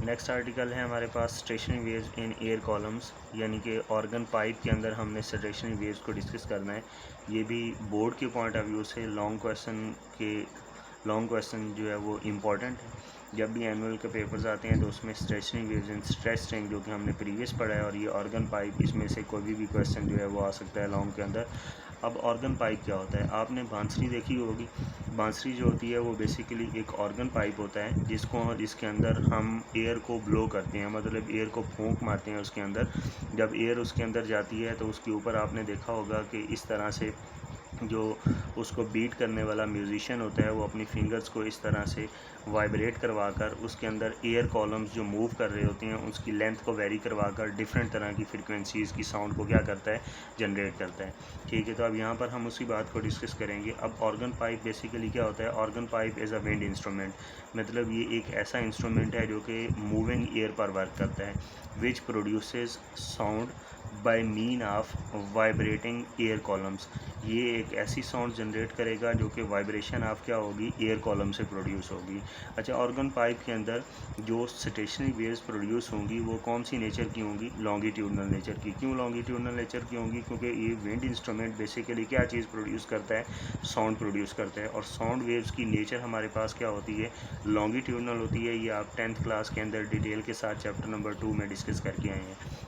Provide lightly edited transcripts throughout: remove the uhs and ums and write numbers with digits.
Next article है हमारे पास stationary waves in air columns, यानी कि ऑर्गन पाइप के अंदर हमने स्टेशनरी वेव्स को डिस्कस करना है। ये भी बोर्ड के पॉइंट ऑफ व्यू से लॉन्ग क्वेश्चन जो है वो इम्पॉर्टेंट है। जब भी एनुअल के पेपर्स आते हैं तो उसमें स्टेशनरी वेव्स इन स्ट्रेस स्ट्रेंथ जो कि हमने प्रीवियस पढ़ा है, और ये ऑर्गन पाइप, इसमें से कोई भी क्वेश्चन जो है वो आ सकता है लॉन्ग के अंदर। अब ऑर्गन पाइप क्या होता है? आपने बांसुरी देखी होगी। बांसुरी जो होती है वो बेसिकली एक ऑर्गन पाइप होता है जिसके अंदर हम एयर को ब्लो करते हैं, मतलब एयर को फूंक मारते हैं उसके अंदर। जब एयर उसके अंदर जाती है तो उसके ऊपर आपने देखा होगा कि इस तरह से जो उसको बीट करने वाला म्यूजिशियन होता है वो अपनी फिंगर्स को इस तरह से वाइब्रेट करवा कर उसके अंदर एयर कॉलम्स जो मूव कर रहे होते हैं उसकी लेंथ को वेरी करवा कर डिफरेंट तरह की फ्रिक्वेंसीज़ की साउंड को क्या करता है, जनरेट करता है। ठीक है, तो अब यहाँ पर हम उसी बात को डिस्कस करेंगे। अब ऑर्गन पाइप बेसिकली क्या होता है? Organ pipe is a wind instrument, मतलब ये एक ऐसा इंस्ट्रूमेंट है जो कि मूविंग एयर पर वर्क करता है, which produces sound bye mean of vibrating air columns. ये एक ऐसी साउंड जनरेट करेगा जो कि वाइब्रेशन ऑफ क्या होगी, एयर कॉलम से प्रोड्यूस होगी। अच्छा, ऑर्गन पाइप के अंदर जो स्टेशनरी वेव्स प्रोड्यूस होंगी वो कौन सी नेचर की होंगी? लॉन्गिट्यूडनल नेचर की। क्यों लॉन्गिट्यूडनल नेचर की होंगी? क्योंकि ये विंड इंस्ट्रूमेंट बेसिकली क्या चीज़ प्रोड्यूस करता है? साउंड प्रोड्यूस करता है। और साउंड वेव्स की नेचर हमारे पास क्या होती है? लॉन्गिट्यूडनल होती है। ये आप 10th क्लास के अंदर डिटेल के साथ चैप्टर नंबर 2 में डिस्कस करके आए हैं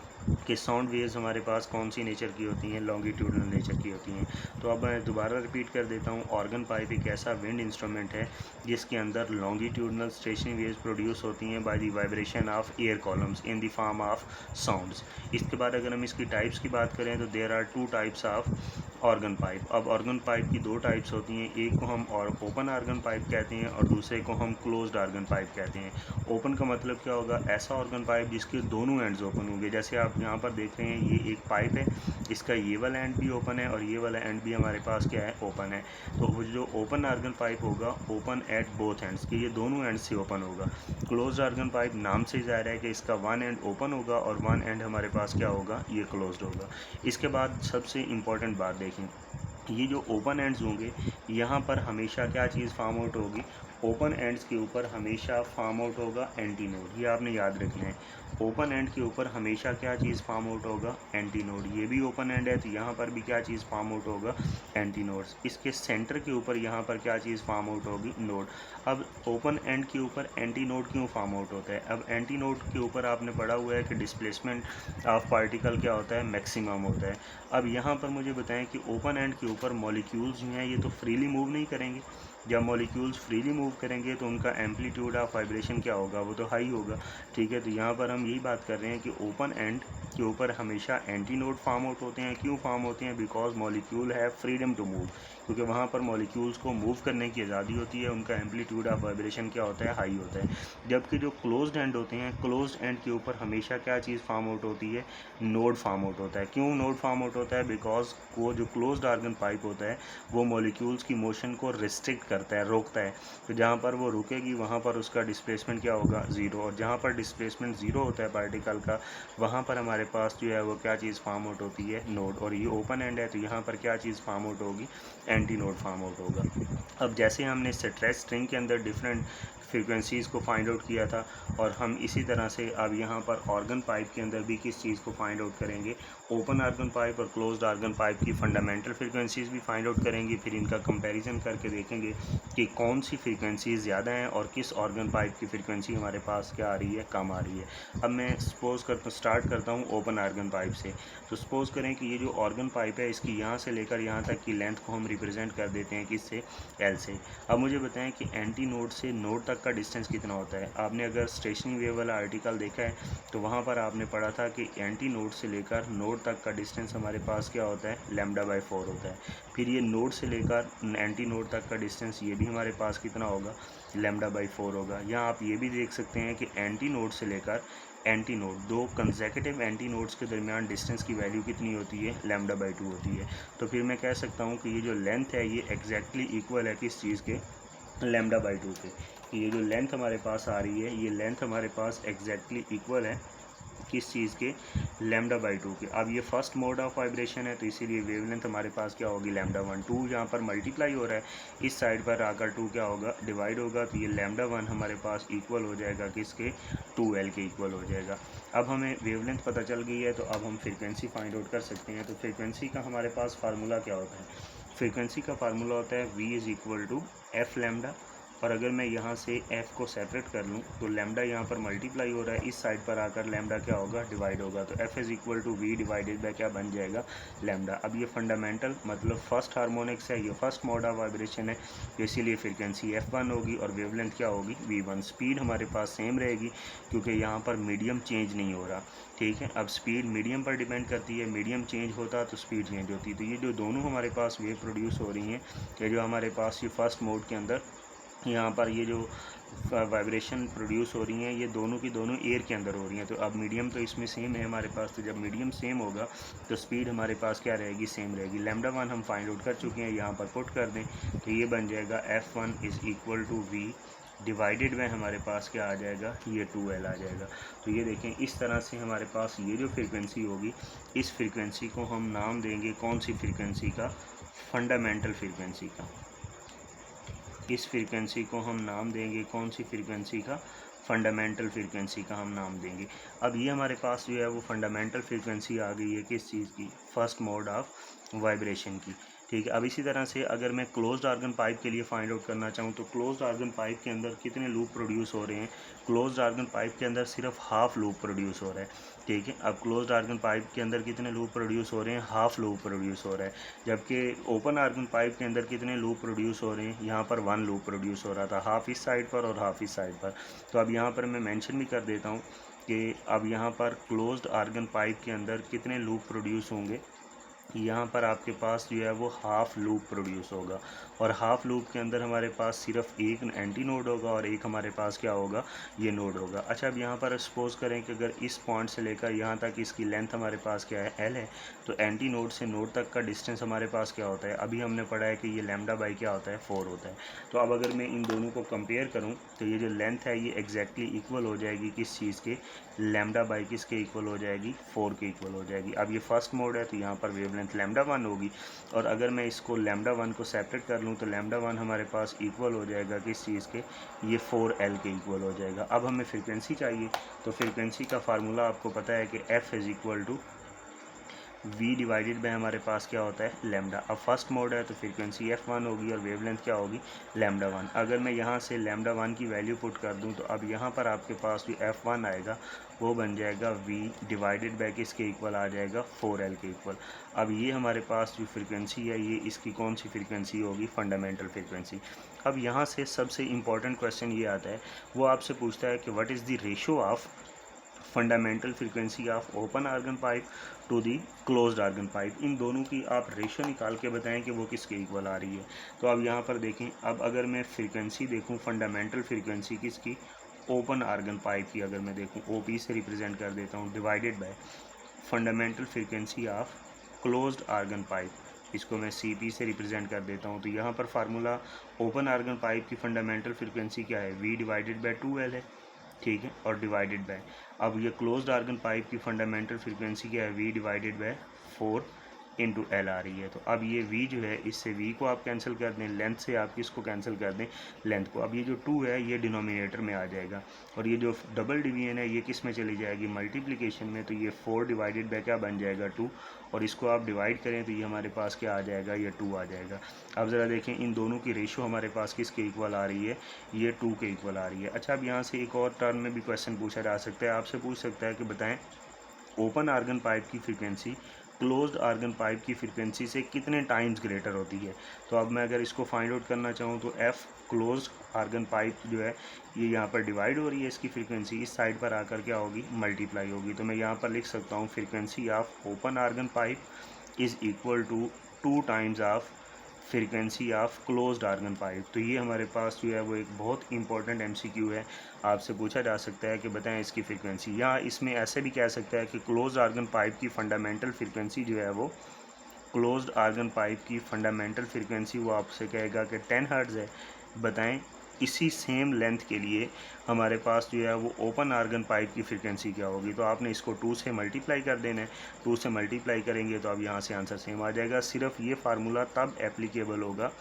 कि साउंड वेव्स हमारे पास कौन सी नेचर की होती हैं? लॉन्गिट्यूडनल नेचर की होती हैं। तो अब मैं दोबारा रिपीट कर देता हूँ, ऑर्गन पाइप एक ऐसा विंड इंस्ट्रूमेंट है जिसके अंदर लॉन्गिट्यूडनल स्टेशनरी वेव्स प्रोड्यूस होती हैं by the vibration of air columns in the form of sounds. इसके बाद अगर हम इसकी टाइप्स की बात करें तो there are 2 types of organ pipe. अब ऑर्गन पाइप की 2 टाइप्स होती हैं, एक को हम ओपन ऑर्गन पाइप कहते हैं और दूसरे को हम क्लोज्ड ऑर्गन पाइप कहते हैं। ओपन का मतलब क्या होगा? ऐसा ऑर्गन पाइप जिसके दोनों एंड्स ओपन होंगे। जैसे आप यहाँ पर देख रहे हैं, ये एक पाइप है, इसका ये वाला एंड भी ओपन है और ये वाला एंड भी हमारे पास क्या है, ओपन है। तो वो जो ओपन ऑर्गन पाइप होगा, ओपन एट बोथ एंड्स, कि ये दोनों एंड से ओपन होगा। क्लोज्ड ऑर्गन पाइप नाम से ज़ाहिर है कि इसका वन एंड ओपन होगा और वन एंड हमारे पास क्या होगा, ये क्लोज्ड होगा। इसके बाद सबसे इम्पॉर्टेंट बात देखें, ये जो ओपन एंड्स होंगे यहाँ पर हमेशा क्या चीज़ फार्म आउट होगी? ओपन एंड्स के ऊपर हमेशा फार्म आउट होगा एंटी नोड। ये आपने याद रखना है। ओपन एंड के ऊपर हमेशा क्या चीज़ फार्म आउट होगा? Anti node. ये भी ओपन एंड है तो यहाँ पर भी क्या चीज़ फार्म आउट होगा? Anti nodes. इसके सेंटर के ऊपर यहाँ पर क्या चीज़ फार्म आउट होगी? नोड। अब ओपन एंड के ऊपर एंटी नोड क्यों फार्म आउट होता है? अब एंटी नोड के ऊपर आपने पढ़ा हुआ है कि डिस्प्लेसमेंट ऑफ पार्टिकल क्या होता है? मैक्सिमम होता है। अब यहाँ पर मुझे बताएं कि ओपन एंड के ऊपर मॉलिक्यूल्स जो हैं ये तो फ्रीली मूव नहीं करेंगे। जब मॉलिक्यूल्स फ्रीली मूव करेंगे तो उनका एम्पलीट्यूड ऑफ वाइब्रेशन क्या होगा? वो तो हाई होगा। ठीक है, तो यहाँ पर हम यही बात कर रहे हैं कि ओपन एंड के ऊपर हमेशा एंटी नोड फार्म आउट होते हैं। क्यों फार्म होते हैं? बिकॉज मॉलिक्यूल है फ्रीडम टू मूव, क्योंकि वहाँ पर मॉलिक्यूल्स को मूव करने की आज़ादी होती है, उनका एम्पलीट्यूड ऑफ वाइब्रेशन क्या होता है? हाई होता है। जबकि जो क्लोज्ड एंड होते हैं, क्लोज्ड एंड के ऊपर हमेशा क्या चीज़ फार्म आउट होती है? नोड फार्म आउट होता है। क्यों नोड फार्म आउट होता है? बिकॉज वो जो क्लोज्ड ऑर्गन पाइप होता है वो मॉलिक्यूल्स की मोशन को रिस्ट्रिक्ट करता है, रोकता है। तो जहाँ पर वो रुकेगी वहाँ पर उसका डिस्प्लेसमेंट क्या होगा? ज़ीरो। और जहाँ पर डिस्प्लेसमेंट ज़ीरो होता है पार्टिकल का, वहाँ पर हमारे पास जो है वो क्या चीज़ फार्म आउट होती है? नोड। और ये ओपन एंड है तो यहाँ पर क्या चीज़ फार्म आउट होगी? एंटी नोड फार्म आउट होगा। अब जैसे हमने स्ट्रेस स्ट्रिंग के अंदर डिफरेंट फ्रीक्वेंसीज़ को फाइंड आउट किया था, और हम इसी तरह से अब यहाँ पर ऑर्गन पाइप के अंदर भी किस चीज़ को फाइंड आउट करेंगे? ओपन ऑर्गन पाइप और क्लोज्ड ऑर्गन पाइप की फंडामेंटल फ्रीक्वेंसीज़ भी फाइंड आउट करेंगे। फिर इनका कंपैरिजन करके देखेंगे कि कौन सी फ्रीक्वेंसीज़ ज़्यादा हैं और किस ऑर्गन पाइप की फ्रीक्वेंसी हमारे पास क्या आ रही है, कम आ रही है। अब मैं स्टार्ट करता हूँ ओपन ऑर्गन पाइप से। तो सपोज़ करें कि ये जो ऑर्गन पाइप है इसकी यहाँ से लेकर यहाँ तक की लेंथ को हम रिप्रेजेंट कर देते हैं किससे? एल से। अब मुझे बताएं कि एंटी नोड से नोड तक का डिस्टेंस कितना होता है? आपने अगर स्टेशनरी वेव वाला आर्टिकल देखा है तो वहाँ पर आपने पढ़ा था कि एंटी नोड से लेकर नोड तक का डिस्टेंस हमारे पास क्या होता है? λ/4 होता है। फिर ये नोड से लेकर एंटी नोड तक का डिस्टेंस ये भी हमारे पास कितना होगा? λ/4 होगा। यहाँ आप ये भी देख सकते हैं कि एंटी नोड से लेकर एंटी नोड, दो कंसेक्यूटिव एंटी नोड्स के दरमियान डिस्टेंस की वैल्यू कितनी होती है? λ/2 होती है। तो फिर मैं कह सकता हूँ कि ये जो लेंथ है ये एग्जैक्टली इक्वल है किस चीज़ के? λ/2 के। ये जो लेंथ हमारे पास आ रही है ये लेंथ हमारे पास एग्जैक्टली इक्वल है किस चीज़ के, λ/2 के। अब ये फर्स्ट मोड ऑफ वाइब्रेशन है तो इसीलिए वेवलेंथ हमारे पास क्या होगी, λ1। 2 यहाँ पर मल्टीप्लाई हो रहा है, इस साइड पर आकर 2 क्या होगा, डिवाइड होगा, तो ये λ1 हमारे पास इक्वल हो जाएगा किसके, 2L के इक्वल हो जाएगा। अब हमें वेवलेंथ पता चल गई है तो अब हम फ्रीक्वेंसी फाइंड आउट कर सकते हैं। तो फ्रीक्वेंसी का हमारे पास फार्मूला क्या होता है, फ्रीक्वेंसी का फार्मूला होता है v=f λ। और अगर मैं यहाँ से f को सेपरेट कर लूँ तो लैम्डा यहाँ पर मल्टीप्लाई हो रहा है, इस साइड पर आकर लैम्डा क्या होगा, डिवाइड होगा, तो f=v डिवाइडेड बाय क्या बन जाएगा, लैम्डा। अब ये फंडामेंटल मतलब फर्स्ट हार्मोनिक्स है, ये फर्स्ट मोड ऑफ वाइब्रेशन है, तो इसीलिए फ्रीक्वेंसी f1 होगी और वेवलेंथ क्या होगी, v1। स्पीड हमारे पास सेम रहेगी क्योंकि यहाँ पर मीडियम चेंज नहीं हो रहा, ठीक है। अब स्पीड मीडियम पर डिपेंड करती है, मीडियम चेंज होता तो स्पीड चेंज होती। तो ये जो दोनों हमारे पास वेव प्रोड्यूस हो रही हैं, ये जो हमारे पास ये फर्स्ट मोड के अंदर यहाँ पर ये जो वाइब्रेशन प्रोड्यूस हो रही हैं, ये दोनों की दोनों एयर के अंदर हो रही हैं। तो अब मीडियम तो इसमें सेम है हमारे पास, तो जब मीडियम सेम होगा तो स्पीड हमारे पास क्या रहेगी, सेम रहेगी। λ1 हम फाइंड आउट कर चुके हैं, यहाँ पर पुट कर दें तो ये बन जाएगा f1=v डिवाइडेड बाय हमारे पास क्या आ जाएगा, ये 2L आ जाएगा। तो ये देखें, इस तरह से हमारे पास ये जो फ्रीक्वेंसी होगी, इस फ्रीक्वेंसी को हम नाम देंगे कौन सी फ्रीक्वेंसी का, फंडामेंटल फ्रीक्वेंसी का। इस फ्रीक्वेंसी को हम नाम देंगे कौन सी फ्रीक्वेंसी का, फंडामेंटल फ्रीक्वेंसी का हम नाम देंगे। अब ये हमारे पास जो है वो फंडामेंटल फ्रीक्वेंसी आ गई है किस चीज़ की, फर्स्ट मोड ऑफ वाइब्रेशन की, ठीक है। अब इसी तरह से अगर मैं क्लोज्ड आर्गन पाइप के लिए फाइंड आउट करना चाहूँ तो क्लोज्ड आर्गन पाइप के अंदर कितने लूप प्रोड्यूस हो रहे हैं, क्लोज्ड आर्गन पाइप के अंदर सिर्फ हाफ लूप प्रोड्यूस हो रहा है, ठीक है। अब क्लोज्ड आर्गन पाइप के अंदर कितने लूप प्रोड्यूस हो रहे हैं, हाफ लूप प्रोड्यूस हो रहा है। जबकि ओपन आर्गन पाइप के अंदर कितने लूप प्रोड्यूस हो रहे हैं, यहाँ पर 1 लूप प्रोड्यूस हो रहा था, हाफ इस साइड पर और हाफ इस साइड पर। तो अब यहाँ पर मैं मेंशन भी कर देता हूँ कि अब यहाँ पर क्लोज्ड आर्गन पाइप के अंदर कितने लूप प्रोड्यूस होंगे, यहाँ पर आपके पास जो है वो हाफ लूप प्रोड्यूस होगा, और हाफ लूप के अंदर हमारे पास सिर्फ एक एंटी नोड होगा और एक हमारे पास क्या होगा, ये नोड होगा। अच्छा, अब यहाँ पर सपोज करें कि अगर इस पॉइंट से लेकर यहाँ तक इसकी लेंथ हमारे पास क्या है, L है, तो एंटी नोड से नोड तक का डिस्टेंस हमारे पास क्या होता है, अभी हमने पढ़ा है कि ये λ/, क्या होता है, 4 होता है। तो अब अगर मैं इन दोनों को कंपेयर करूँ तो ये जो लेंथ है ये एग्जैक्टली इक्वल हो जाएगी किस चीज़ के, λ/, किसके इक्वल हो जाएगी, 4 के इक्वल हो जाएगी। अब ये फर्स्ट मोड है तो यहाँ पर वेवलेंथ λ1 होगी, और अगर मैं इसको λ1 को सेपरेट कर लूँ तो λ1 हमारे पास इक्वल हो जाएगा किस चीज़ के, ये 4L के इक्वल हो जाएगा। अब हमें फ्रीक्वेंसी चाहिए, तो फ्रीक्वेंसी का फार्मूला आपको पता है कि f=v डिवाइडेड बाय हमारे पास क्या होता है, लैम्डा। अब फर्स्ट मोड है तो फ्रीक्वेंसी f1 होगी और वेवलेंथ क्या होगी, λ1। अगर मैं यहाँ से λ1 की वैल्यू पुट कर दूँ तो अब यहाँ पर आपके पास जो f1 आएगा वो बन जाएगा v डिवाइडेड बाय किसके इक्वल आ जाएगा, 4L के इक्वल। अब ये हमारे पास जो फ्रीक्वेंसी है ये इसकी कौन सी फ्रीक्वेंसी होगी, फंडामेंटल फ्रीक्वेंसी। अब यहाँ से सबसे इम्पॉर्टेंट क्वेश्चन ये आता है, वो आपसे पूछता है कि what is the ratio of fundamental frequency of open organ pipe to the closed organ pipe. इन दोनों की आप रेशो निकाल के बताएं कि वो किसके इक्वल आ रही है। तो अब यहाँ पर देखें, अब अगर मैं फ्रीक्वेंसी देखूँ फंडामेंटल फ्रीक्वेंसी किसकी, ओपन आर्गन पाइप की अगर मैं देखूँ, OP से रिप्रेजेंट कर देता हूँ, divided by fundamental frequency of closed organ pipe, इसको मैं CP से रिप्रेजेंट कर देता हूँ। तो यहाँ पर फार्मूला ओपन आर्गन पाइप की फंडामेंटल फ्रीक्वेंसी क्या है, v डिवाइडेड बाय 2L है, ठीक है, और डिवाइडेड बाय, अब ये क्लोज्ड आर्गन पाइप की फंडामेंटल फ्रीक्वेंसी क्या है, v divided by 4 into L आ रही है। तो अब ये v जो है, इससे v को आप कैंसिल कर दें, लेंथ से आप किसको कैंसिल कर दें, लेंथ को। अब ये जो 2 है ये डिनोमिनेटर में आ जाएगा, और ये जो डबल डिवीजन है ये किस में चली जाएगी, मल्टीप्लिकेशन में। तो ये 4 डिवाइडेड बाय क्या बन जाएगा, 2, और इसको आप डिवाइड करें तो ये हमारे पास क्या आ जाएगा, ये 2 आ जाएगा। अब ज़रा देखें इन दोनों की रेशो हमारे पास किसके इक्वल आ रही है, ये 2 के इक्वल आ रही है। अच्छा, अब यहाँ से एक और टर्म में भी क्वेश्चन पूछा जा सकता है, आपसे पूछ सकता है कि बताएं ओपन आर्गन पाइप की फ्रीक्वेंसी क्लोज्ड आर्गन पाइप की फ्रीक्वेंसी से कितने टाइम्स ग्रेटर होती है। तो अब मैं अगर इसको फाइंड आउट करना चाहूँ तो f क्लोज्ड आर्गन पाइप जो है ये यहाँ पर डिवाइड हो रही है, इसकी फ्रीक्वेंसी इस साइड पर आकर क्या होगी, मल्टीप्लाई होगी। तो मैं यहाँ पर लिख सकता हूँ frequency of open organ pipe is equal to 2 times of frequency of closed organ pipe. तो ये हमारे पास जो है वो एक बहुत इंपॉर्टेंट MCQ है, आपसे पूछा जा सकता है कि बताएं इसकी फ्रीक्वेंसी, या इसमें ऐसे भी कह सकता है कि क्लोज्ड आर्गन पाइप की फंडामेंटल फ्रीक्वेंसी जो है वो, क्लोज्ड आर्गन पाइप की फंडामेंटल फ्रीक्वेंसी वो आपसे कहेगा कि 10 हर्ट्ज़ है, बताएं इसी सेम लेंथ के लिए हमारे पास जो है वो ओपन आर्गन पाइप की फ्रीक्वेंसी क्या होगी। तो आपने इसको 2 से मल्टीप्लाई कर देना है। 2 से मल्टीप्लाई करेंगे तो अब यहाँ से आंसर सेम आ जाएगा। सिर्फ ये फार्मूला तब एप्लीकेबल होगा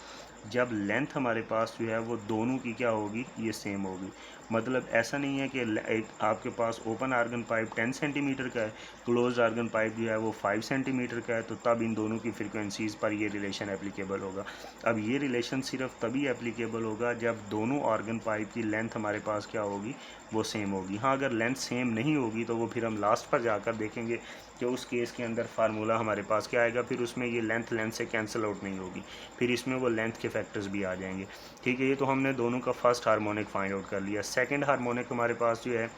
जब लेंथ हमारे पास जो है वो दोनों की क्या होगी, ये सेम होगी। मतलब ऐसा नहीं है कि एक आपके पास ओपन आर्गन पाइप 10 सेंटीमीटर का है, क्लोज आर्गन पाइप जो है वो 5 सेंटीमीटर का है, तो तब इन दोनों की फ्रीक्वेंसीज़ पर ये रिलेशन एप्लीकेबल होगा। अब ये रिलेशन सिर्फ तभी एप्लीकेबल होगा जब दोनों आर्गन पाइप की लेंथ हमारे पास क्या होगी, वो सेम होगी। हाँ, अगर लेंथ सेम नहीं होगी तो वो फिर हम लास्ट पर जाकर देखेंगे कि उस केस के अंदर फार्मूला हमारे पास क्या आएगा, फिर उसमें ये लेंथ से कैंसिल आउट नहीं होगी, फिर इसमें वो लेंथ के फैक्टर्स भी आ जाएंगे। ठीक है, ये तो हमने दोनों का फर्स्ट हार्मोनिक फाइंड आउट कर लिया। सेकंड हार्मोनिक हमारे पास जो है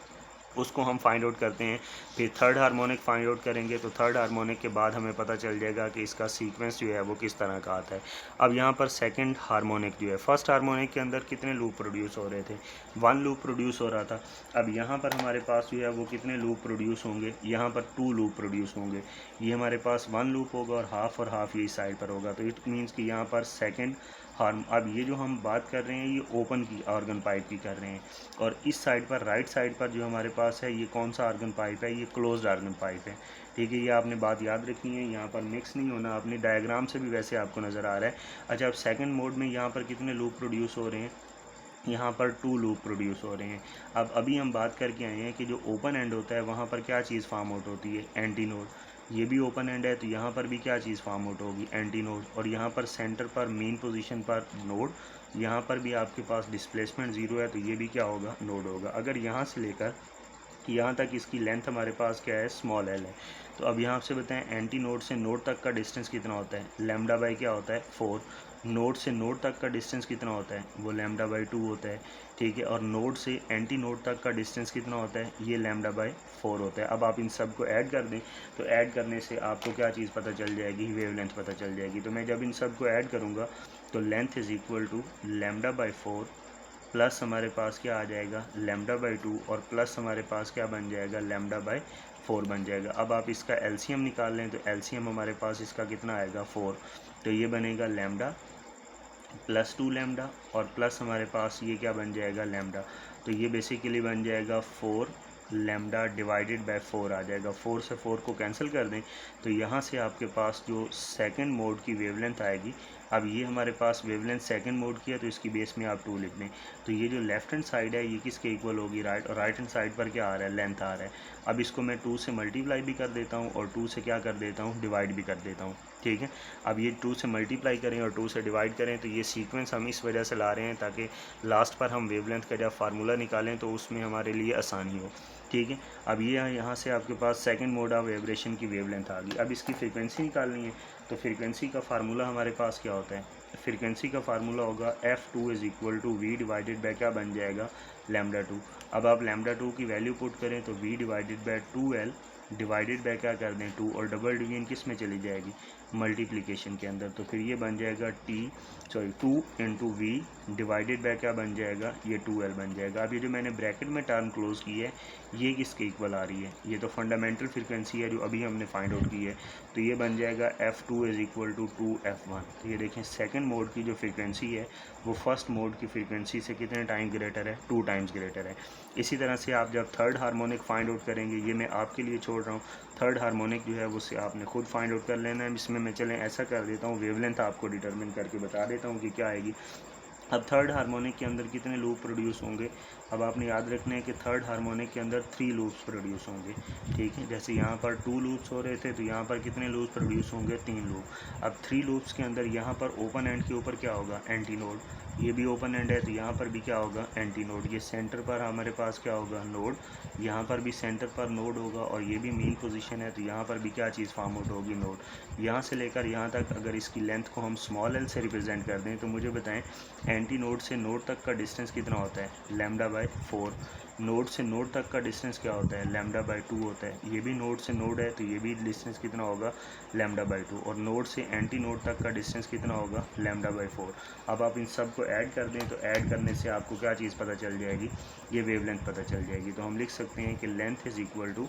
उसको हम फाइंड आउट करते हैं। फिर थर्ड हार्मोनिक फाइंड आउट करेंगे तो थर्ड हार्मोनिक के बाद हमें पता चल जाएगा कि इसका सीक्वेंस जो है वो किस तरह का आता है। अब यहाँ पर सेकंड हार्मोनिक जो है, फर्स्ट हार्मोनिक के अंदर कितने लूप प्रोड्यूस हो रहे थे, 1 लूप प्रोड्यूस हो रहा था। अब यहाँ पर हमारे पास जो है वो कितने लूप प्रोड्यूस होंगे, यहाँ पर 2 लूप प्रोड्यूस होंगे। ये हमारे पास 1 लूप होगा और हाफ ये साइड पर होगा। तो इट मीन्स कि यहाँ पर सेकेंड अब ये जो हम बात कर रहे हैं ये ओपन की आर्गन पाइप की कर रहे हैं, और इस साइड पर राइट साइड पर जो हमारे पास है ये कौन सा आर्गन पाइप है, ये क्लोज्ड आर्गन पाइप है। ठीक है, ये आपने बात याद रखनी है, यहाँ पर मिक्स नहीं होना। आपने डायग्राम से भी वैसे आपको नज़र आ रहा है। अच्छा, अब सेकंड मोड में यहाँ पर कितने लूप प्रोड्यूस हो रहे हैं, यहाँ पर 2 लूप प्रोड्यूस हो रहे हैं। अब अभी हम बात करके आए हैं कि जो ओपन एंड होता है वहाँ पर क्या चीज़ फार्म आउट होती है, एंटी नोड। ये भी ओपन एंड है तो यहाँ पर भी क्या चीज़ फार्म आउट होगी, एंटी नोड। और यहाँ पर सेंटर पर मेन पोजीशन पर नोड, यहाँ पर भी आपके पास डिस्प्लेसमेंट 0 है तो ये भी क्या होगा, नोड होगा। अगर यहाँ से लेकर यहाँ तक इसकी लेंथ हमारे पास क्या है, स्मॉल एल है। तो अब यहाँ आपसे बताएं एंटी नोड से नोड तक का डिस्टेंस कितना होता है, लैम्डा बाई क्या होता है, 4। नोड से नोड तक का डिस्टेंस कितना होता है, वो लैम्डा बाई 2 होता है। ठीक है, और नोड से एंटी नोड तक का डिस्टेंस कितना होता है, ये लैम्डा बाई 4 होता है। अब आप इन सब को ऐड कर दें तो ऐड करने से आपको क्या चीज़ पता चल जाएगी, वेवलेंथ पता चल जाएगी। तो मैं जब इन सब को ऐड करूँगा तो length is equal to lambda by 4 plus हमारे पास क्या आ जाएगा, लैम्डा बाई 2, और प्लस हमारे पास क्या बन जाएगा, लैम्डा बाई 4 बन जाएगा। अब आप इसका एलसीएम निकाल लें तो एलसीएम हमारे पास इसका कितना आएगा, 4। तो ये बनेगा लैम्डा प्लस 2 लैम्डा, और प्लस हमारे पास ये क्या बन जाएगा, लैम्डा। तो ये बेसिकली बन जाएगा 4 लैम्डा डिवाइडेड बाय 4 आ जाएगा। 4 से 4 को कैंसिल कर दें तो यहाँ से आपके पास जो सेकंड मोड की वेवलेंथ आएगी, अब ये हमारे पास वेवलेंथ सेकंड मोड की है तो इसकी बेस में आप 2 लिख दें। तो ये जो लेफ्ट हैंड साइड है ये किसके इक्वल होगी, राइट, और राइट हैंड साइड पर क्या आ रहा है, लेंथ आ रहा है। अब इसको मैं 2 से मल्टीप्लाई भी कर देता हूँ और 2 से क्या कर देता हूँ, डिवाइड भी कर देता हूँ। ठीक है, अब ये 2 से मल्टीप्लाई करें और 2 से डिवाइड करें तो ये सीक्वेंस हम इस वजह से ला रहे हैं ताकि लास्ट पर हम वेवलेंथ का जब फार्मूला निकालें तो उसमें हमारे लिए आसानी हो। ठीक है, अब ये यहाँ से आपके पास सेकंड मोड ऑफ वाइब्रेशन की वेवलेंथ आ गई। अब इसकी फ्रीक्वेंसी निकालनी है तो फ्रीक्वेंसी का फार्मूला हमारे पास क्या होता है, फ्रीक्वेंसी का फार्मूला होगा F2 is equal to V divided by क्या बन जाएगा, लैम्डा 2। अब आप लैम्डा 2 की वैल्यू पुट करें तो V divided bye 2L divided by क्या कर दें, 2, और डबल डिवीजन किस में चली जाएगी, मल्टीप्लिकेशन के अंदर। तो फिर ये बन जाएगा 2 इंटू V डिवाइडेड बाय क्या बन जाएगा, ये 2L बन जाएगा। अब ये जो मैंने ब्रैकेट में टर्म क्लोज की है ये किसके इक्वल आ रही है, ये तो फंडामेंटल फ्रीक्वेंसी है जो अभी हमने फाइंड आउट की है। तो ये बन जाएगा F2 is equal to 2F1। तो ये देखें सेकंड मोड की जो फ्रीक्वेंसी है वो फर्स्ट मोड की फ्रीक्वेंसी से कितने टाइम ग्रेटर है, 2 टाइम्स ग्रेटर है। इसी तरह से आप जब थर्ड हार्मोनिक फाइंड आउट करेंगे, ये मैं आपके लिए छोड़ रहा हूँ, थर्ड हार्मोनिक जो है वो से आपने खुद फाइंड आउट कर लेना है। इसमें मैं चलें ऐसा कर देता हूँ, वेवलेंथ आपको डिटरमिन करके बता देता हूँ कि क्या आएगी। अब थर्ड हार्मोनिक के अंदर कितने लूप प्रोड्यूस होंगे, अब आपने याद रखना है कि थर्ड हार्मोनिक के अंदर 3 लूप्स प्रोड्यूस होंगे। ठीक है, जैसे यहाँ पर 2 लूप्स हो रहे थे तो यहाँ पर कितने लूप्स प्रोड्यूस होंगे, 3 लूप। अब 3 लूप्स के अंदर यहाँ पर ओपन एंड के ऊपर क्या होगा, एंटी नोड। ये भी ओपन एंड है तो यहाँ पर भी क्या होगा, एंटी नोड। ये सेंटर पर हमारे पास क्या होगा, नोड। यहाँ पर भी सेंटर पर नोड होगा और ये भी मेन पोजीशन है तो यहाँ पर भी क्या चीज़ फॉर्म आउट होगी, नोड। यहाँ से लेकर यहाँ तक अगर इसकी लेंथ को हम स्मॉल एल से रिप्रेजेंट कर दें तो मुझे बताएं एंटी नोड से नोड तक का डिस्टेंस कितना होता है, लैम्डा बाई 4। नोड से नोड तक का डिस्टेंस क्या होता है, लैम्डा बाई 2 होता है। ये भी नोड से नोड है तो ये भी डिस्टेंस कितना होगा, लैम्डा बाई 2। और नोड से एंटी नोड तक का डिस्टेंस कितना होगा, लैम्डा बाई 4। अब आप इन सब को ऐड कर दें तो ऐड करने से आपको क्या चीज़ पता चल जाएगी, ये वेवलेंथ पता चल जाएगी। तो हम लिख सकते हैं कि length is equal to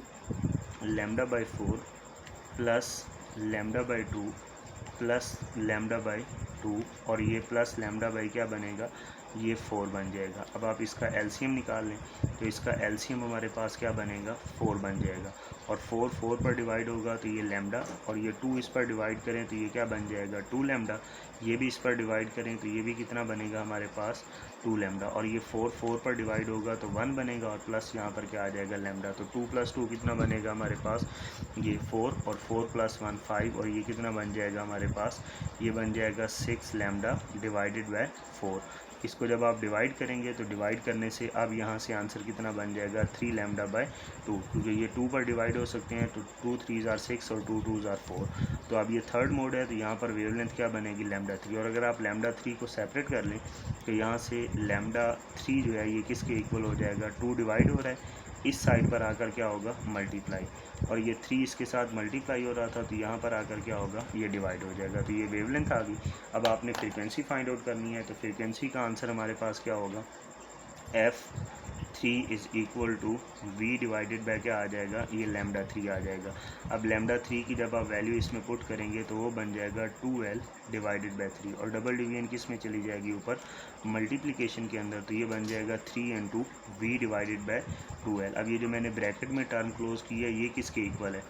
lambda by 4 plus lambda by 2 plus lambda by 2, और ये प्लस लैम्डा बाई क्या बनेगा, ये 4 बन जाएगा। अब आप इसका एलसीएम निकाल लें तो इसका एलसीएम हमारे पास क्या बनेगा, 4 बन जाएगा। और 4 4 पर डिवाइड होगा तो ये लैम्डा, और ये 2 इस पर डिवाइड करें तो ये क्या बन जाएगा, 2 लैम्डा। ये भी इस पर डिवाइड करें तो ये भी कितना बनेगा हमारे पास, 2 लैम्डा। और ये 4 4 पर डिवाइड होगा तो 1 बनेगा, और प्लस यहाँ पर क्या आ जाएगा, लैम्डा। तो 2 + 2 कितना बनेगा हमारे पास, ये 4, और 4 + 1 5, और ये कितना बन जाएगा हमारे पास, ये बन जाएगा 6 लैम्डा डिवाइडेड बाय 4। इसको जब आप डिवाइड करेंगे तो डिवाइड करने से अब यहाँ से आंसर कितना बन जाएगा, 3 लैम्डा बाय 2, क्योंकि ये 2 पर डिवाइड हो सकते हैं तो 2 3 = 6 और 2 2 = 4। तो अब ये थर्ड मोड है तो यहाँ पर वेवलेंथ क्या बनेगी, लैम्डा 3। और अगर आप लैम्डा 3 को सेपरेट कर लें तो यहाँ से लैम्डा 3 जो है ये किसके इक्वल हो जाएगा, 2 डिवाइड हो रहा है, इस साइड पर आकर क्या होगा, मल्टीप्लाई, और ये 3 इसके साथ मल्टीप्लाई हो रहा था तो यहाँ पर आकर क्या होगा, ये डिवाइड हो जाएगा। तो ये वेवलेंथ आ गई। अब आपने फ्रीक्वेंसी फाइंड आउट करनी है तो फ्रीक्वेंसी का आंसर हमारे पास क्या होगा, F3 = V डिवाइडेड बाय क्या आ जाएगा, ये लैम्डा 3 आ जाएगा। अब लैम्डा 3 की जब आप वैल्यू इसमें पुट करेंगे तो वो बन जाएगा 2L डिवाइडेड बाय 3, और डबल डिवीजन किस में चली जाएगी, ऊपर मल्टीप्लिकेशन के अंदर, तो ये बन जाएगा 3 × V डिवाइडेड बाय 2L। अब ये जो मैंने ब्रैकेट में टर्म क्लोज की है ये किसके इक्वल है,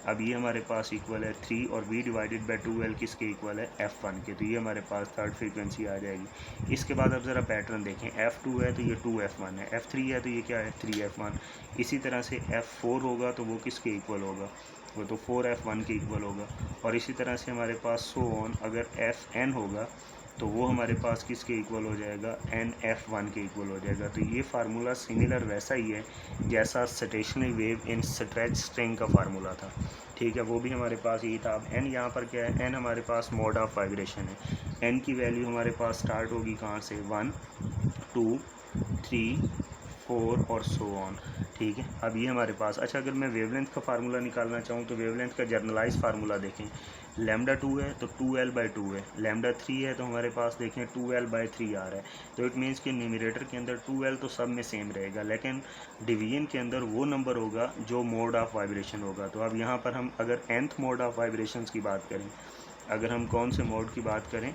अब ये हमारे पास इक्वल है 3, और V डिवाइडेड बाय 2L किसके इक्वल है, F1 के। तो ये हमारे पास थर्ड फ्रीक्वेंसी आ जाएगी। इसके बाद अब ज़रा पैटर्न देखें, F2 है तो ये 2F1 है, F3 है तो ये क्या है, 3F1। इसी तरह से F4 होगा तो वो किसके इक्वल होगा, वो तो 4F1 के इक्वल होगा। और इसी तरह से हमारे पास सो ऑन, अगर Fn होगा तो वो हमारे पास किसके इक्वल हो जाएगा, NF1 के इक्वल हो जाएगा। तो ये फार्मूला सिमिलर वैसा ही है जैसा stationary wave in stretch string का फार्मूला था, ठीक है, वो भी हमारे पास यही था। अब n यहाँ पर क्या है, n हमारे पास मोड ऑफ वाइब्रेशन है। n की वैल्यू हमारे पास स्टार्ट होगी कहाँ से, 1 2 3 4 और सो ऑन, ठीक है। अब ये हमारे पास, अच्छा अगर मैं वेवलेंथ का फार्मूला निकालना चाहूँ तो वेवलेंथ का जर्नलाइज फार्मूला देखें, लैम्डा 2 है तो 2L/2 है, लैम्डा 3 है तो हमारे पास देखें 2L/3 आ रहा है। तो इट मीन्स कि न्यूमरेटर के अंदर 2L तो सब में सेम रहेगा, लेकिन डिवीजन के अंदर वो नंबर होगा जो मोड ऑफ वाइब्रेशन होगा। तो अब यहाँ पर हम अगर nth मोड ऑफ वाइब्रेशंस की बात करें, अगर हम कौन से मोड की बात करें,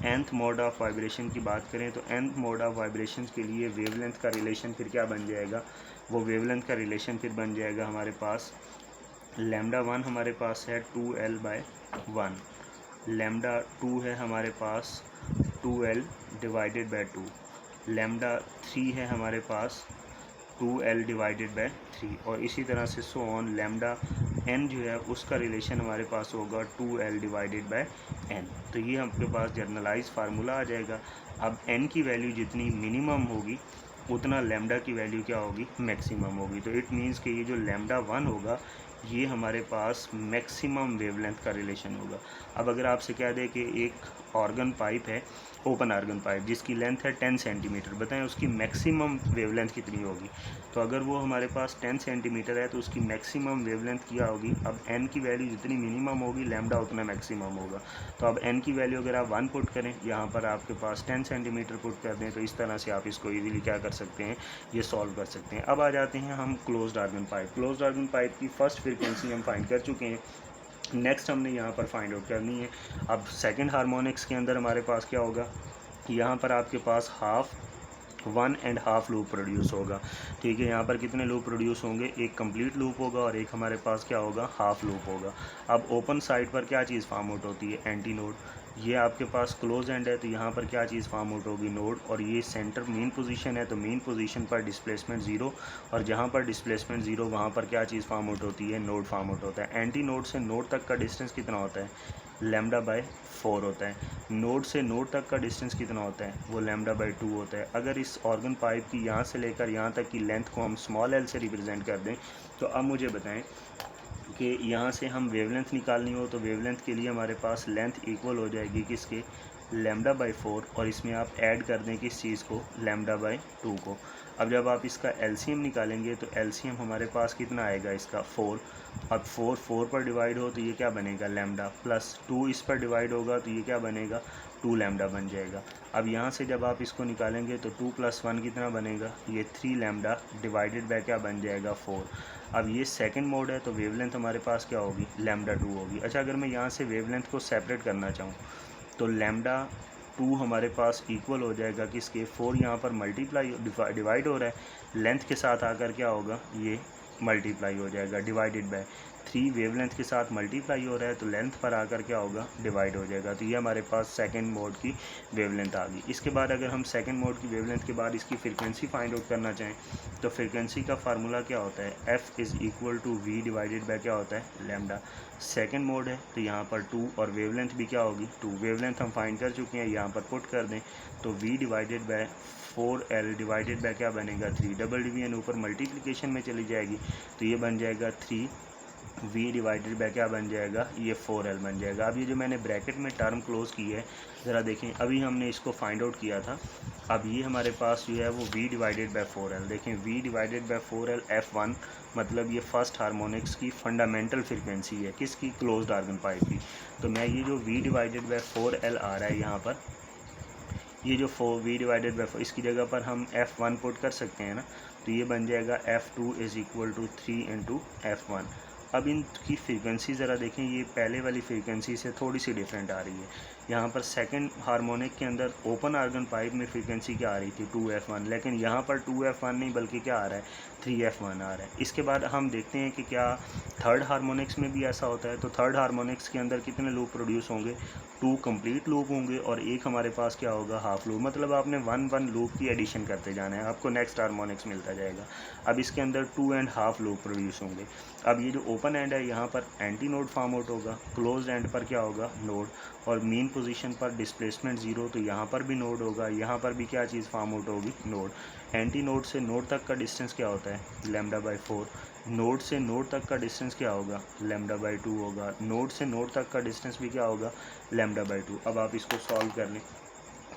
nth मोड ऑफ वाइब्रेशन की बात करें, तो nth मोड ऑफ वाइब्रेशन के लिए वेवलेंथ का रिलेशन फिर क्या बन जाएगा, वो वेवलेंथ का रिलेशन फिर बन जाएगा हमारे पास, लैम्डा 1 हमारे पास है 2L/1, लैम्डा 2 है हमारे पास 2L डिवाइडेड बाय 2, लैम्डा 3 है हमारे पास 2L डिवाइडेड बाय 3, और इसी तरह से सो ऑन, लैम्डा n जो है उसका रिलेशन हमारे पास होगा 2L डिवाइडेड बाय n। तो ये आपके पास जर्नलाइज फार्मूला आ जाएगा। अब n की वैल्यू जितनी मिनिमम होगी उतना लैम्डा की वैल्यू क्या होगी, मैक्सिमम होगी। तो इट मीन्स कि ये जो लैम्डा 1 होगा ये हमारे पास मैक्सिमम वेवलेंथ का रिलेशन होगा। अब अगर आपसे कह दें कि एक ऑर्गन पाइप है, ओपन ऑर्गन पाइप, जिसकी लेंथ है 10 सेंटीमीटर, बताएं उसकी मैक्सिमम वेवलेंथ कितनी होगी। तो अगर वो हमारे पास 10 सेंटीमीटर है तो उसकी मैक्सिमम वेवलेंथ क्या होगी, अब n की वैल्यू जितनी मिनिमम होगी लैम्डा उतना मैक्सिमम होगा। तो अब n की वैल्यू अगर आप 1 पुट करें, यहाँ पर आपके पास 10 सेंटीमीटर पुट कर दें, तो इस तरह से आप इसको ईजिली क्या कर सकते हैं, ये सॉल्व कर सकते हैं। अब आ जाते हैं हम closed organ pipe. Closed organ pipe की फर्स्ट फ्रीक्वेंसी हम फाइंड कर चुके हैं, नेक्स्ट हमने यहाँ पर फाइंड आउट करनी है। अब सेकंड हार्मोनिक्स के अंदर हमारे पास क्या होगा, यहाँ पर आपके पास 1.5 लूप प्रोड्यूस होगा, ठीक है। यहाँ पर कितने लूप प्रोड्यूस होंगे, एक कंप्लीट लूप होगा और एक हमारे पास क्या होगा, हाफ लूप होगा। अब ओपन साइड पर क्या चीज़ फार्म आउट होती है, एंटी नोड। ये आपके पास क्लोज एंड है तो यहाँ पर क्या चीज़ फार्म आउट होगी, नोड। और ये सेंटर मेन पोजीशन है तो मेन पोजीशन पर डिस्प्लेसमेंट 0, और जहाँ पर डिस्प्लेसमेंट 0 वहाँ पर क्या चीज़ फार्म आउट होती है, नोड फार्म आउट होता है। एंटी नोड से नोड तक का डिस्टेंस कितना होता है, λ/4 होता है। नोड से नोड तक का डिस्टेंस कितना होता है, वो λ/2 होता है। अगर इस ऑर्गन पाइप की यहाँ से लेकर यहाँ तक की लेंथ को हम स्मॉल l से रिप्रेजेंट कर दें, तो अब मुझे बताएं कि यहाँ से हम वेवलेंथ निकालनी हो तो वेवलेंथ के लिए हमारे पास लेंथ इक्वल हो जाएगी किसके, λ/4, और इसमें आप ऐड कर दें किस चीज़ को, λ/2 को। अब जब आप इसका एलसीएम निकालेंगे तो एलसीएम हमारे पास कितना आएगा, इसका 4। अब 4 पर डिवाइड हो तो ये क्या बनेगा, लैम्डा, प्लस 2 इस पर डिवाइड होगा तो ये क्या बनेगा, 2 लैम्डा बन जाएगा। अब यहाँ से जब आप इसको निकालेंगे तो 2 + 1 कितना बनेगा, ये 3 लैम्डा डिवाइडेड बाय क्या बन जाएगा, 4। अब ये सेकंड मोड है तो वेवलेंथ हमारे पास क्या होगी, λ/2 होगी। अच्छा अगर मैं यहाँ से वेवलेंथ को सेपरेट करना चाहूँ तो λ/2 2 हमारे पास इक्वल हो जाएगा किसके, 4 यहाँ पर मल्टीप्लाई डिवाइड हो रहा है, लेंथ के साथ आकर क्या होगा, ये मल्टीप्लाई हो जाएगा डिवाइडेड बाय 3 वेवलेंथ के साथ मल्टीप्लाई हो रहा है तो लेंथ पर आकर क्या होगा, डिवाइड हो जाएगा। तो ये हमारे पास सेकंड मोड की वेवलेंथ आ गई। इसके बाद अगर हम सेकंड मोड की वेवलेंथ के बाद इसकी फ्रीक्वेंसी फाइंड आउट करना चाहें तो फ्रीक्वेंसी का फार्मूला क्या होता है, F is equal to V divided by क्या होता है, लैम्डा। सेकंड मोड है तो यहाँ पर 2 और वेवलेंथ भी क्या होगी, 2। वेवलेंथ हम फाइंड कर चुके हैं, यहाँ पर पुट कर दें तो V divided by 4L divided by क्या बनेगा, 3। डबल डिवीजन ऊपर मल्टीप्लिकेशन में चली जाएगी तो ये बन जाएगा 3V डिवाइडेड बाय क्या बन जाएगा, ये 4L बन जाएगा। अब ये जो मैंने ब्रैकेट में टर्म क्लोज की है ज़रा देखें, अभी हमने इसको फाइंड आउट किया था, अब ये हमारे पास जो है वो V डिवाइडेड बाय 4L, देखें V divided by 4L F1 मतलब ये फर्स्ट हार्मोनिक्स की फंडामेंटल फ्रीक्वेंसी है, किसकी, क्लोज्ड ऑर्गन पाइप की। तो मैं ये जो V डिवाइडेड बाय 4L आ रहा है यहाँ पर, ये जो V डिवाइडेड बाय 4 इसकी जगह पर हम F1 पुट कर सकते हैं ना, तो ये बन जाएगा F2 is equal to 3 into F1। अब इनकी फ्रीक्वेंसी ज़रा देखें, ये पहले वाली फ्रीक्वेंसी से थोड़ी सी डिफरेंट आ रही है। यहाँ पर सेकंड हार्मोनिक के अंदर ओपन आर्गन पाइप में फ्रीक्वेंसी क्या आ रही थी, 2F1, लेकिन यहाँ पर 2F1 नहीं बल्कि क्या आ रहा है, 3F1 आ रहा है। इसके बाद हम देखते हैं कि क्या थर्ड हार्मोनिक्स में भी ऐसा होता है। तो थर्ड हार्मोनिक्स के अंदर कितने लूप प्रोड्यूस होंगे, 2 कंप्लीट लूप होंगे और एक हमारे पास क्या होगा, हाफ लूप। मतलब आपने 1 लूप की एडिशन करते जाना है, आपको नेक्स्ट हार्मोनिक्स मिलता जाएगा। अब इसके अंदर 2.5 लूप प्रोड्यूस होंगे। अब ये जो ओपन एंड है यहाँ पर एंटी नोड फार्म आउट होगा, क्लोज एंड पर क्या होगा, नोड, और मीन पोजीशन पर डिस्प्लेसमेंट 0 तो यहाँ पर भी नोड होगा, यहाँ पर भी क्या चीज़ फार्म आउट होगी, नोड। एंटी नोड से नोड तक का डिस्टेंस क्या होता है, λ/4। नोड से नोड तक का डिस्टेंस क्या होगा, λ/2 होगा। नोड से नोड तक का डिस्टेंस भी क्या होगा, λ/2। अब आप इसको सॉल्व कर लें,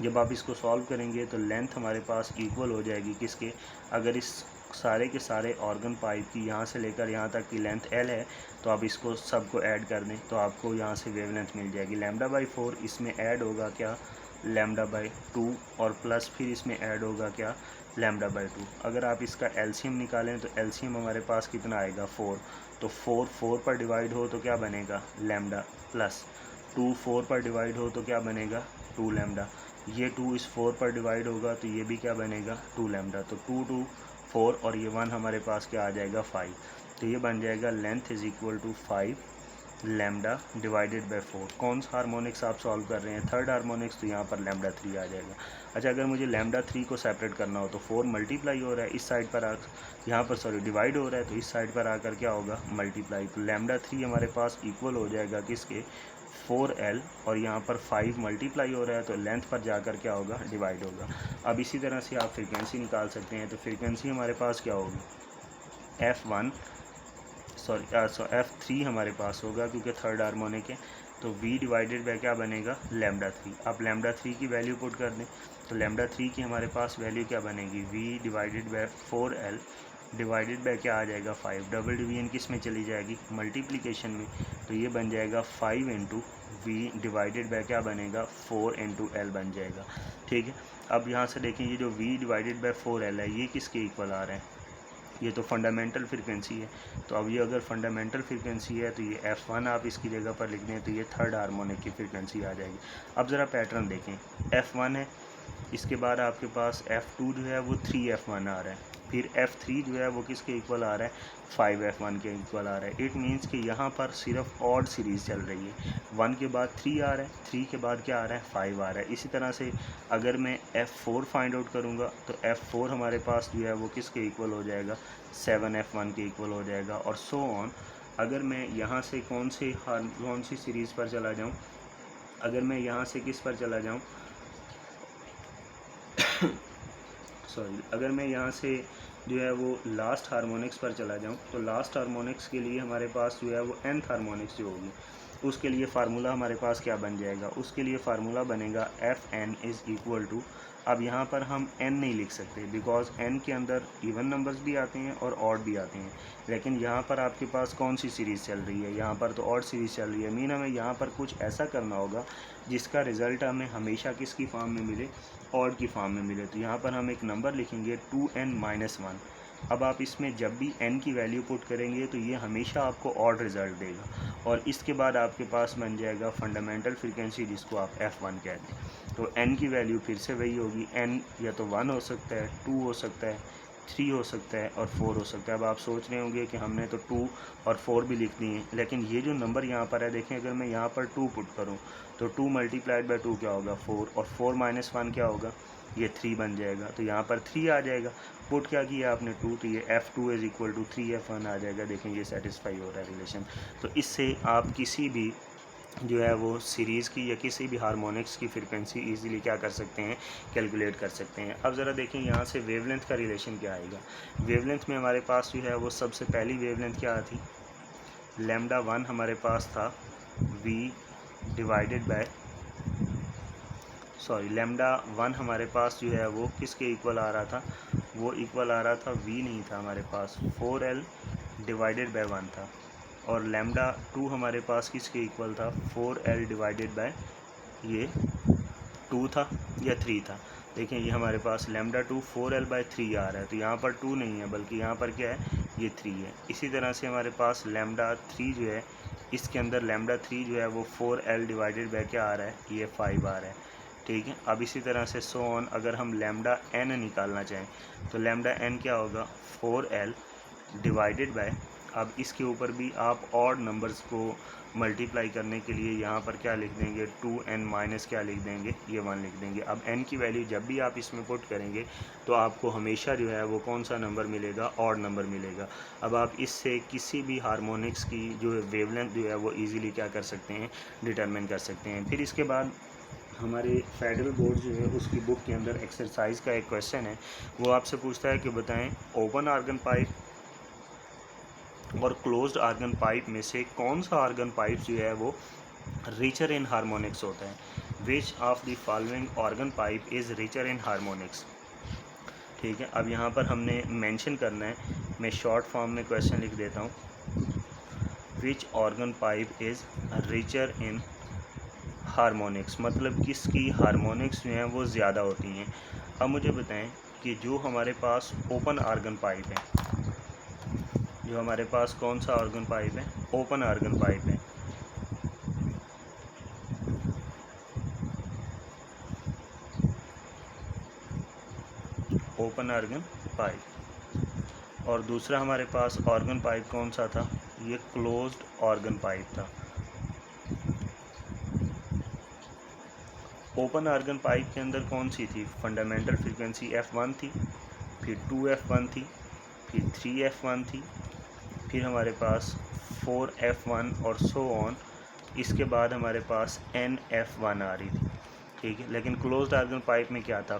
जब आप इसको सॉल्व करेंगे तो लेंथ हमारे पास इक्वल हो जाएगी किसके, अगर इस सारे के सारे ऑर्गन पाइप की यहाँ से लेकर यहाँ तक की लेंथ L है तो आप इसको सबको ऐड कर दें तो आपको यहाँ से वेवलेंथ मिल जाएगी λ/4। इसमें ऐड होगा क्या, λ/2 और प्लस फिर इसमें ऐड होगा क्या, λ/2। अगर आप इसका एलसीएम निकालें तो एलसीएम हमारे पास कितना आएगा, 4। तो 4 पर डिवाइड हो तो क्या बनेगा, लैम्डा, प्लस 2 4 पर डिवाइड हो तो क्या बनेगा, 2 लैम्डा। ये 2 इस 4 पर डिवाइड होगा तो ये भी क्या बनेगा, 2 लैम्डा। तो 2 2 4 और ये 1 हमारे पास क्या आ जाएगा, 5। तो ये बन जाएगा length is equal to 5 lambda divided by 4। कौन सा हार्मोनिक्स आप सॉल्व कर रहे हैं, थर्ड हार्मोनिक्स, तो यहाँ पर λ3 आ जाएगा। अच्छा, अगर मुझे λ3 को सेपरेट करना हो तो 4 मल्टीप्लाई हो रहा है इस साइड पर यहाँ पर सॉरी डिवाइड हो रहा है तो इस साइड पर आकर क्या होगा, मल्टीप्लाई। तो λ3 हमारे पास इक्वल हो जाएगा किसके, 4L, और यहाँ पर 5 मल्टीप्लाई हो रहा है तो लेंथ पर जाकर क्या होगा, डिवाइड होगा। अब इसी तरह से आप फ्रीक्वेंसी निकाल सकते हैं। तो फ्रीक्वेंसी हमारे पास क्या होगी, F3 हमारे पास होगा क्योंकि थर्ड हार्मोनिक है। तो V डिवाइडेड बाय क्या बनेगा, λ3। आप λ3 की वैल्यू पुट कर दें तो λ3 की हमारे पास वैल्यू क्या बनेगी, V divided by 4L divided by क्या आ जाएगा, 5। डबल डिवीजन किस में चली जाएगी, मल्टीप्लिकेशन में, तो ये बन जाएगा 5 इंटू V डिवाइडेड बाय क्या बनेगा, 4 इंटू L बन जाएगा। ठीक है, अब यहाँ से देखें ये जो V डिवाइडेड बाय 4L है ये किसके इक्वल आ रहे हैं, ये तो फंडामेंटल फ्रीक्वेंसी है। तो अब ये अगर फंडामेंटल फ्रीक्वेंसी है तो ये F1 आप इसकी जगह पर लिख दें तो ये थर्ड हार्मोनिक की फ्रीक्वेंसी आ जाएगी। अब ज़रा पैटर्न देखें, F1 है, इसके बाद आपके पास F2 जो है वो 3F1 आ रहा है, फिर F3 जो है वो किसके इक्वल आ रहा है, 5F1 के इक्वल आ रहा है। इट मीन्स कि यहाँ पर सिर्फ ऑड सीरीज़ चल रही है, 1 के बाद 3 आ रहा है, 3 के बाद क्या आ रहा है, 5 आ रहा है। इसी तरह से अगर मैं F4 फाइंड आउट करूँगा तो F4 हमारे पास जो है वो किसके इक्वल हो जाएगा, 7F1 के इक्वल हो जाएगा, और सो ऑन। अगर मैं यहाँ से कौन सी सीरीज़ पर चला जाऊँ, अगर मैं यहाँ से किस पर चला जाऊँ अगर मैं यहाँ से जो है वो लास्ट हार्मोनिक्स पर चला जाऊँ तो लास्ट हार्मोनिक्स के लिए हमारे पास जो है वो nth हार्मोनिक्स जो होगी उसके लिए फार्मूला हमारे पास क्या बन जाएगा, उसके लिए फार्मूला बनेगा Fn इज़ इक्वल टू, अब यहाँ पर हम n नहीं लिख सकते बिकॉज n के अंदर इवन नंबर्स भी आते हैं और ऑड भी आते हैं, लेकिन यहाँ पर आपके पास कौन सी सीरीज़ चल रही है, यहाँ पर तो ऑड सीरीज़ चल रही है। मीन हमें यहाँ पर कुछ ऐसा करना होगा जिसका रिज़ल्ट हमें हमेशा किसकी फॉर्म में मिले, ऑड की फॉर्म में मिले। तो यहाँ पर हम एक नंबर लिखेंगे 2n-1, अब आप इसमें जब भी n की वैल्यू पुट करेंगे तो ये हमेशा आपको ऑड रिज़ल्ट देगा, और इसके बाद आपके पास बन जाएगा फंडामेंटल फ्रीक्वेंसी, जिसको आप f1 कहते हैं। तो n की वैल्यू फिर से वही होगी, n या तो 1 हो सकता है, 2 हो सकता है, 3 हो सकता है और 4 हो सकता है। अब आप सोच रहे होंगे कि हमने तो 2 और 4 भी लिखनी है, लेकिन ये जो नंबर यहाँ पर है देखें, अगर मैं यहाँ पर 2 पुट करूँ तो 2 मल्टीप्लाइड बाई 2 क्या होगा 4, और 4 माइनस 1 क्या होगा, ये 3 बन जाएगा। तो यहाँ पर 3 आ जाएगा, पुट क्या किया आपने 2, तो ये f2 is equal to 3f1 आ जाएगा। देखें ये सेटिस्फाई हो रहा है रिलेशन। तो इससे आप किसी भी जो है वो सीरीज़ की या किसी भी हार्मोनिक्स की फ्रीक्वेंसी इजीली क्या कर सकते हैं, कैलकुलेट कर सकते हैं। अब ज़रा देखें यहाँ से वेवलेंथ का रिलेशन क्या आएगा। वेवलेंथ में हमारे पास जो है वो सबसे पहली वेवलेंथ क्या थी, लैम्डा 1 हमारे पास था v डिवाइडेड बाय लैम्डा 1 हमारे पास जो है वो किसके इक्वल आ रहा था, वो इक्वल आ रहा था v नहीं था हमारे पास, 4l डिवाइडेड बाय 1 था। और लैम्डा 2 हमारे पास किसके इक्वल था, 4l डिवाइडेड बाय ये 2 था या 3 था। देखें ये हमारे पास लैम्डा 2 4l बाय 3 आ रहा है, तो यहाँ पर 2 नहीं है बल्कि यहाँ पर क्या है, ये 3 है। इसी तरह से हमारे पास लैम्डा 3 जो है, इसके अंदर लैम्डा 3 जो है वो 4l डिवाइडेड बाय क्या आ रहा है, ये 5 आ रहा है। ठीक है, अब इसी तरह से सो ऑन, अगर हम लैम्डा n निकालना चाहें तो लैम्डा n क्या होगा, 4l डिवाइडेड बाय, अब इसके ऊपर भी आप ऑड नंबर्स को मल्टीप्लाई करने के लिए यहाँ पर क्या लिख देंगे, 2n माइनस क्या लिख देंगे, ये 1 लिख देंगे। अब n की वैल्यू जब भी आप इसमें पुट करेंगे तो आपको हमेशा जो है वो कौन सा नंबर मिलेगा, ऑड नंबर मिलेगा। अब आप इससे किसी भी हार्मोनिक्स की जो वेवलेंथ जो है वो ईज़िली क्या कर सकते हैं, डिटरमिन कर सकते हैं। फिर इसके बाद हमारे फेडरल बोर्ड जो है उसकी बुक के अंदर एक्सरसाइज का एक क्वेश्चन है, वो आपसे पूछता है कि बताएं ओपन आर्गन पाइप और क्लोज्ड आर्गन पाइप में से कौन सा आर्गन पाइप जो है वो रिचर इन हार्मोनिक्स होता है। Which of the following organ pipe is richer in harmonics. ठीक है, अब यहाँ पर हमने मेंशन करना है, मैं शॉर्ट फॉर्म में क्वेश्चन लिख देता हूँ, which organ pipe is richer in harmonics, मतलब किसकी हार्मोनिक्स जो हैं वो ज़्यादा होती हैं। अब मुझे बताएं कि जो हमारे पास ओपन आर्गन पाइप है, जो हमारे पास कौन सा आर्गन पाइप है, ओपन आर्गन पाइप है, ओपन आर्गन पाइप, और दूसरा हमारे पास ऑर्गन पाइप कौन सा था, ये क्लोज्ड ऑर्गन पाइप था। ओपन आर्गन पाइप के अंदर कौन सी थी, फंडामेंटल फ्रीक्वेंसी f1 थी, फिर 2f1 थी, फिर 3f1 थी, फिर हमारे पास 4f1 और सो ऑन, इसके बाद हमारे पास nf1 आ रही थी। ठीक है, लेकिन क्लोज्ड आर्गन पाइप में क्या था,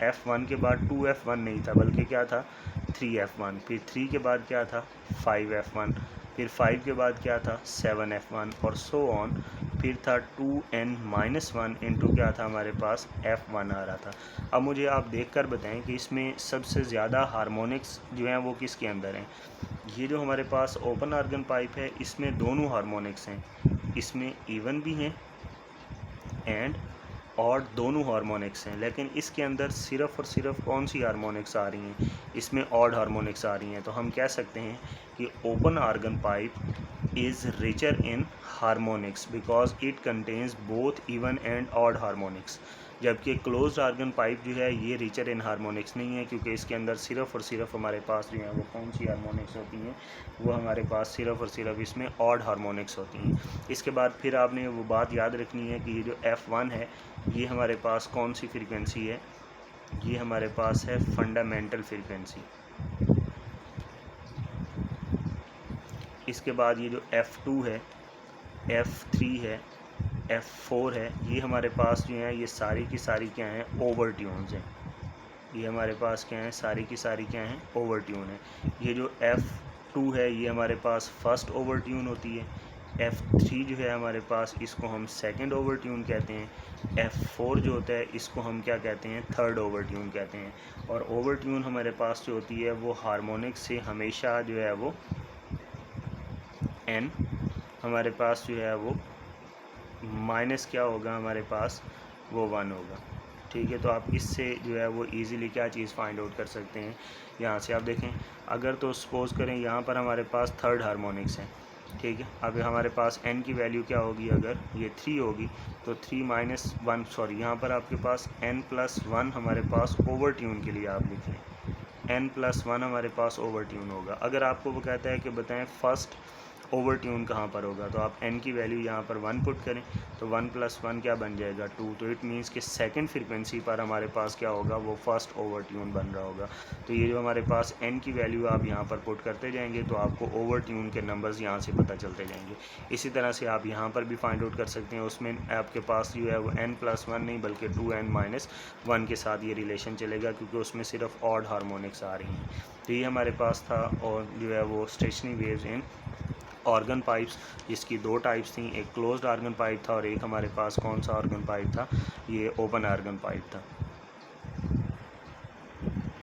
f1 के बाद 2f1 नहीं था बल्कि क्या था, 3f1, फिर 3 के बाद क्या था, 5f1, फिर 5 के बाद क्या था, 7f1 और सो ऑन, फिर था 2n-1 इंटू क्या था हमारे पास, f1 आ रहा था। अब मुझे आप देखकर बताएं कि इसमें सबसे ज़्यादा हार्मोनिक्स जो हैं वो किसके अंदर हैं। ये जो हमारे पास ओपन आर्गन पाइप है इसमें दोनों हार्मोनिक्स हैं, इसमें इवन भी हैं एंड ऑड दोनों हार्मोनिक्स हैं, लेकिन इसके अंदर सिर्फ़ और सिर्फ कौन सी हार्मोनिक्स आ रही हैं, इसमें ऑड हार्मोनिक्स आ रही हैं। तो हम कह सकते हैं कि open organ pipe is richer in harmonics because it contains both even and odd harmonics, जबकि क्लोज्ड आर्गन पाइप जो है ये रिचर इन हार्मोनिक्स नहीं है, क्योंकि इसके अंदर सिर्फ़ और सिर्फ हमारे पास जो है वो कौन सी हार्मोनिक्स होती हैं, वो हमारे पास सिर्फ़ और सिर्फ इसमें ऑड हार्मोनिक्स होती हैं। इसके बाद फिर आपने वो बात याद रखनी है कि ये जो f1 है ये हमारे पास कौन सी फ्रीक्वेंसी है, ये हमारे पास है फंडामेंटल फ्रीक्वेंसी। इसके बाद ये जो f2 है, f3 है, f4 है, ये हमारे पास जो हैं ये सारी की सारी क्या हैं, ओवर ट्यून्स हैं। ये हमारे पास क्या हैं, सारी की सारी क्या हैं, ओवर ट्यून है। ये जो f2 है ये हमारे पास फर्स्ट ओवर ट्यून होती है, f3 जो है हमारे पास इसको हम सेकंड ओवर ट्यून कहते हैं, f4 जो होता है इसको हम क्या कहते हैं, थर्ड ओवर ट्यून कहते हैं। और ओवर ट्यून हमारे पास जो होती है वो हार्मोनिक से हमेशा जो है वो n हमारे पास जो है वो माइनस क्या होगा, हमारे पास वो 1 होगा। ठीक है। तो आप इससे जो है वो इजीली क्या चीज़ फाइंड आउट कर सकते हैं। यहाँ से आप देखें, अगर तो सपोज़ करें यहाँ पर हमारे पास थर्ड हार्मोनिक्स है, ठीक है। अब हमारे पास n की वैल्यू क्या होगी, अगर ये 3 होगी तो 3 माइनस 1, सॉरी यहाँ पर आपके पास n+1 हमारे पास ओवर ट्यून के लिए आप लिख लें, n+1 हमारे पास ओवर ट्यून होगा। अगर आपको वो कहता है कि बताएं फर्स्ट ओवर ट्यून कहाँ पर होगा, तो आप n की वैल्यू यहाँ पर 1 पुट करें, तो 1+1 क्या बन जाएगा 2। तो इट मीन्स कि सेकंड फ्रीक्वेंसी पर हमारे पास क्या होगा, वो फर्स्ट ओवर ट्यून बन रहा होगा। तो ये जो हमारे पास n की वैल्यू आप यहाँ पर पुट करते जाएंगे तो आपको ओवर ट्यून के नंबर्स यहाँ से पता चलते जाएंगे। इसी तरह से आप यहाँ पर भी फाइंड आउट कर सकते हैं। उसमें आपके पास जो है वो n+1 नहीं बल्कि 2n-1 के साथ ये रिलेशन चलेगा, क्योंकि उसमें सिर्फ ऑड हार्मोनिक्स आ रही हैं। तो ये हमारे पास था, और जो है वो स्टेशनरी वेव्स इन ऑर्गन पाइप्स, जिसकी दो टाइप्स थी, एक क्लोज्ड ऑर्गन पाइप था और एक हमारे पास कौन सा ऑर्गन पाइप था, ये ओपन ऑर्गन पाइप था।